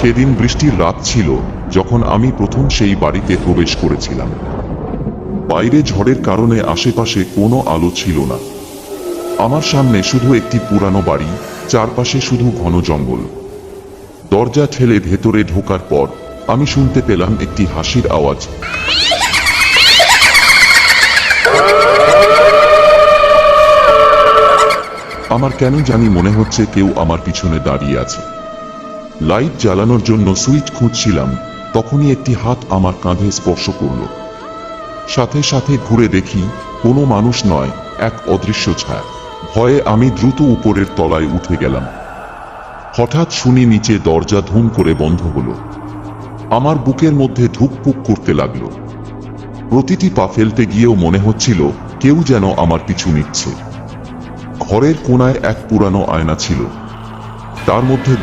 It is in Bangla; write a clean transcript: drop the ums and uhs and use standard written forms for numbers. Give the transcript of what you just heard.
সেদিন বৃষ্টির রাত ছিল যখন আমি প্রথম সেই বাড়িতে প্রবেশ করেছিলাম। বাইরে ঝড়ের কারণে আশেপাশে কোনো আলো ছিল না। আমার সামনে শুধু একটি পুরানো বাড়ি, চারপাশে শুধু ঘন জঙ্গল। দরজা ঠেলে ভেতরে ঢোকার পর আমি শুনতে পেলাম একটি হাসির আওয়াজ। আমার কেন জানি মনে হচ্ছে কেউ আমার পিছনে দাঁড়িয়ে আছে। লাইট জ্বালানোর জন্য সুইচ খুঁজছিলাম, তখনই একটি হাত আমার কাঁধে স্পর্শ করল। সাথে সাথে ঘুরে দেখি কোনো মানুষ নয়, এক অদৃশ্য ছায়া। ভয়ে আমি দ্রুত উপরের তলায় উঠে গেলাম। হঠাৎ শুনি নিচে দরজা ধুম করে বন্ধ হলো। আমার বুকের মধ্যে ধুকপুক করতে লাগলো। প্রতিটি পা ফেলতে গিয়েও মনে হচ্ছিল কেউ যেন আমার পিছু নিচ্ছে। ঘরের কোণায় এক পুরানো আয়না ছিল, তার মধ্যে